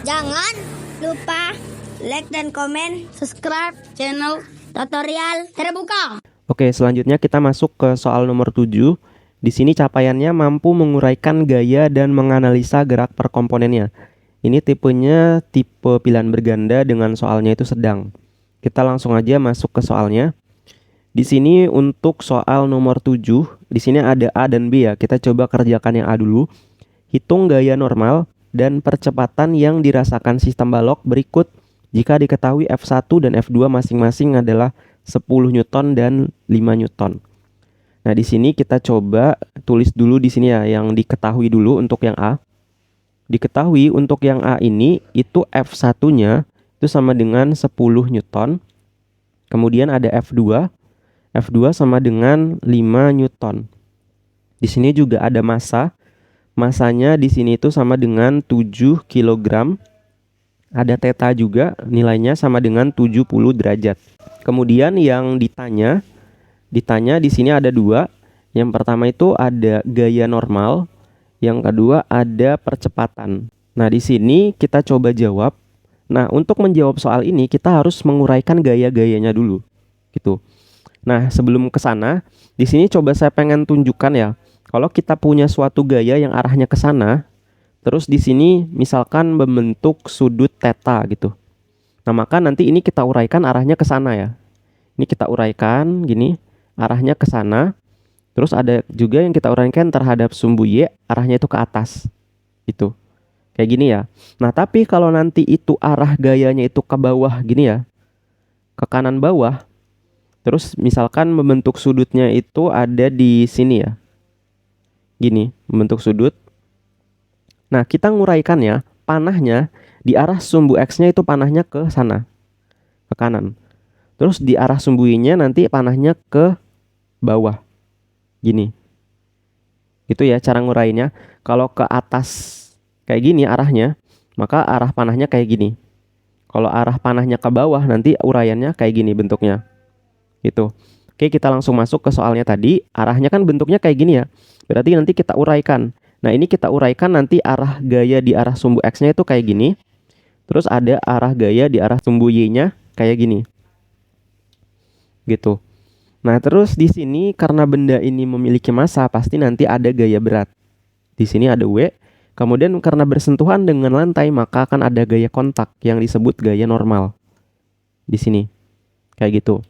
Jangan lupa like dan komen, subscribe channel tutorial terbuka. Oke, selanjutnya kita masuk ke soal nomor 7. Di sini capaiannya mampu menguraikan gaya dan menganalisa gerak per komponennya. Ini tipenya tipe pilihan berganda dengan soalnya itu sedang. Kita langsung aja masuk ke soalnya. Di sini untuk soal nomor 7, di sini ada A dan B ya. Kita coba kerjakan yang A dulu. Hitung gaya normal dan percepatan yang dirasakan sistem balok berikut jika diketahui F1 dan F2 masing-masing adalah 10 Newton dan 5 Newton. Nah, di sini kita coba tulis dulu di sini ya yang diketahui dulu untuk yang A. Diketahui untuk yang A ini itu F1-nya itu sama dengan 10 Newton. Kemudian ada F2. F2 sama dengan 5 Newton. Di sini juga ada massa. Massanya di sini itu sama dengan 7 kg. Ada theta juga, nilainya sama dengan 70 derajat. Kemudian yang ditanya di sini ada dua. Yang pertama itu ada gaya normal, yang kedua ada percepatan. Nah, di sini kita coba jawab. Nah, untuk menjawab soal ini kita harus menguraikan gaya-gayanya dulu, gitu. Nah, sebelum ke sana, di sini coba saya pengen tunjukkan ya. Kalau kita punya suatu gaya yang arahnya ke sana, terus di sini misalkan membentuk sudut theta gitu. Nah, maka nanti ini kita uraikan arahnya ke sana ya. Ini kita uraikan gini, arahnya ke sana. Terus ada juga yang kita uraikan terhadap sumbu Y, arahnya itu ke atas. Gitu. Kayak gini ya. Nah, tapi kalau nanti itu arah gayanya itu ke bawah gini ya. Ke kanan bawah. Terus misalkan membentuk sudutnya itu ada di sini ya. Gini, membentuk sudut. Nah, kita nguraikannya, panahnya di arah sumbu X-nya itu panahnya ke sana, ke kanan. Terus di arah sumbu Y-nya nanti panahnya ke bawah. Gini. Itu ya cara ngurainya. Kalau ke atas kayak gini arahnya, maka arah panahnya kayak gini. Kalau arah panahnya ke bawah nanti uraiannya kayak gini bentuknya. Gitu. Oke, kita langsung masuk ke soalnya tadi. Arahnya kan bentuknya kayak gini ya. Berarti nanti kita uraikan. Nah, ini kita uraikan nanti arah gaya di arah sumbu X-nya itu kayak gini. Terus ada arah gaya di arah sumbu Y-nya kayak gini. Gitu. Nah, terus di sini karena benda ini memiliki massa, pasti nanti ada gaya berat. Di sini ada W. Kemudian karena bersentuhan dengan lantai, maka akan ada gaya kontak yang disebut gaya normal. Di sini. Kayak gitu.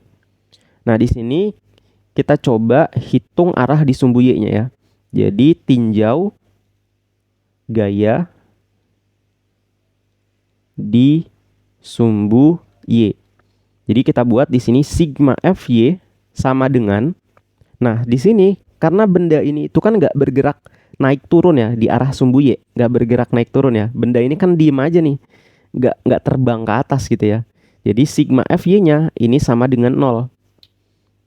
Nah, di sini kita coba hitung arah di sumbu Y-nya ya. Jadi tinjau gaya di sumbu Y. Jadi kita buat di sini sigma Fy sama dengan, nah di sini karena benda ini itu kan nggak bergerak naik turun ya di arah sumbu Y, nggak bergerak naik turun ya. Benda ini kan diem aja nih, nggak terbang ke atas gitu ya. Jadi sigma Fy-nya ini sama dengan 0,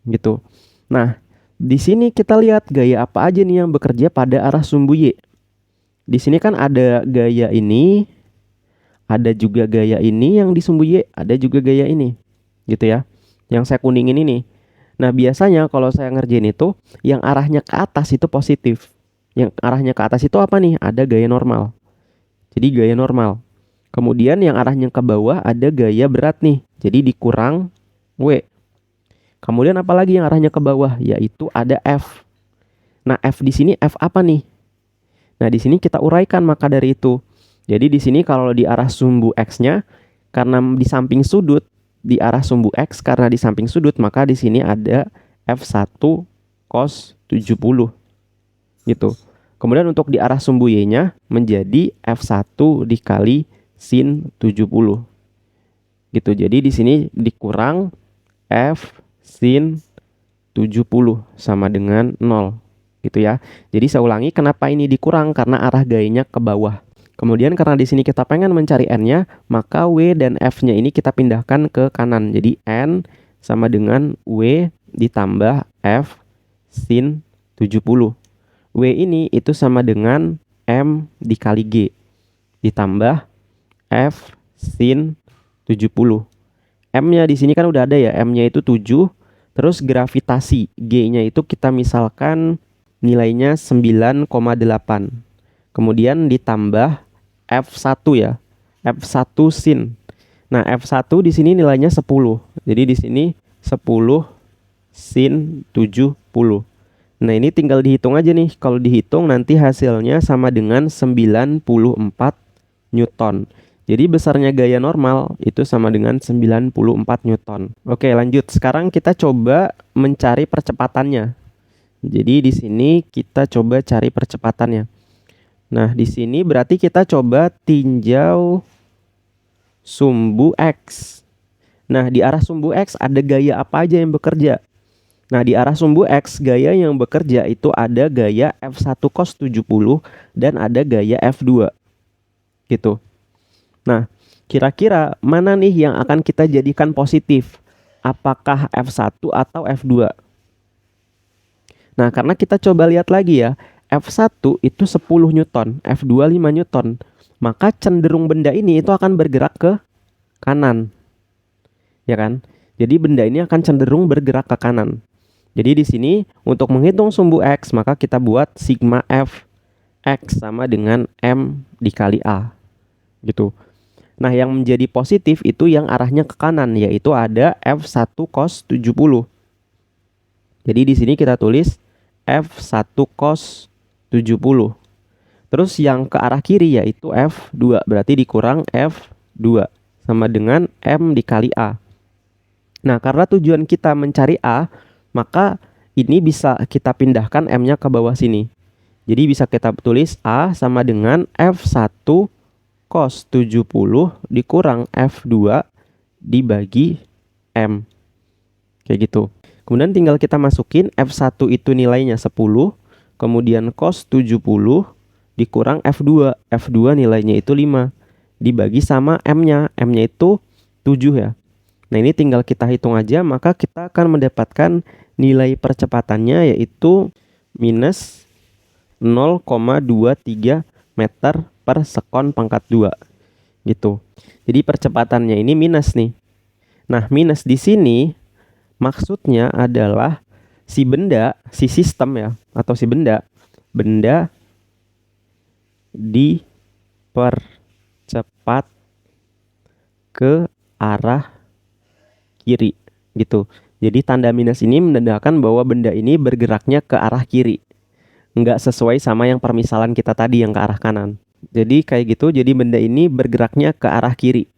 gitu. Nah, di sini kita lihat gaya apa aja nih yang bekerja pada arah sumbu Y. Di sini kan ada gaya ini, ada juga gaya ini yang di sumbu Y, ada juga gaya ini. Gitu ya. Yang saya kuningin ini. Nah, biasanya kalau saya ngerjain itu, yang arahnya ke atas itu positif. Yang arahnya ke atas itu apa nih? Ada gaya normal. Jadi gaya normal. Kemudian yang arahnya ke bawah ada gaya berat nih. Jadi dikurang W. Kemudian apalagi yang arahnya ke bawah, yaitu ada F. Nah, F di sini F apa nih? Nah, di sini kita uraikan maka dari itu. Jadi di sini kalau di arah sumbu X-nya, karena di samping sudut, di arah sumbu X karena di samping sudut, maka di sini ada F1 cos 70. Gitu. Kemudian untuk di arah sumbu Y-nya menjadi F1 dikali sin 70. Gitu. Jadi di sini dikurang F sin 70 sama dengan 0 gitu ya. Jadi saya ulangi, kenapa ini dikurang? Karena arah gayanya ke bawah. Kemudian karena di sini kita pengen mencari N-nya, maka W dan F-nya ini kita pindahkan ke kanan. Jadi N sama dengan W ditambah F sin 70. W ini itu sama dengan M dikali G ditambah F sin 70. M-nya di sini kan udah ada ya, M-nya itu 7. Terus gravitasi, G-nya itu kita misalkan nilainya 9,8. Kemudian ditambah F1 ya. F1 sin. Nah, F1 di sini nilainya 10. Jadi di sini 10 sin 70. Nah, ini tinggal dihitung aja nih. Kalau dihitung nanti hasilnya sama dengan 94 Newton. Jadi besarnya gaya normal itu sama dengan 94 Newton. Oke, lanjut. Sekarang kita coba mencari percepatannya. Jadi di sini kita coba cari percepatannya. Nah, di sini berarti kita coba tinjau sumbu X. Nah, di arah sumbu X ada gaya apa aja yang bekerja? Nah, di arah sumbu X, gaya yang bekerja itu ada gaya F1 cos 70 dan ada gaya F2. Gitu. Nah, kira-kira mana nih yang akan kita jadikan positif? Apakah F1 atau F2? Nah, karena kita coba lihat lagi ya, F1 itu 10 Newton, F2 5 Newton. Maka cenderung benda ini itu akan bergerak ke kanan. Ya kan? Jadi benda ini akan cenderung bergerak ke kanan. Jadi di sini untuk menghitung sumbu X maka kita buat sigma F X sama dengan M dikali A. Gitu. Nah, yang menjadi positif itu yang arahnya ke kanan, yaitu ada F1 cos 70. Jadi di sini kita tulis F1 cos 70. Terus yang ke arah kiri yaitu F2, berarti dikurang F2 sama dengan M dikali A. Nah, karena tujuan kita mencari A, maka ini bisa kita pindahkan M-nya ke bawah sini. Jadi bisa kita tulis A sama dengan F1 cos 70 dikurang F2 dibagi M. Kayak gitu. Kemudian tinggal kita masukin F1 itu nilainya 10, kemudian cos 70 dikurang F2. F2 nilainya itu 5 dibagi sama M-nya. M-nya itu 7 ya. Nah, ini tinggal kita hitung aja, maka kita akan mendapatkan nilai percepatannya yaitu minus 0,23 meter per sekon pangkat 2 gitu. Jadi percepatannya ini minus nih. Nah, minus di sini maksudnya adalah si benda, si sistem ya, atau si benda dipercepat ke arah kiri gitu. Jadi tanda minus ini menandakan bahwa benda ini bergeraknya ke arah kiri. Enggak sesuai sama yang permisalan kita tadi yang ke arah kanan. Jadi kayak gitu, jadi benda ini bergeraknya ke arah kiri.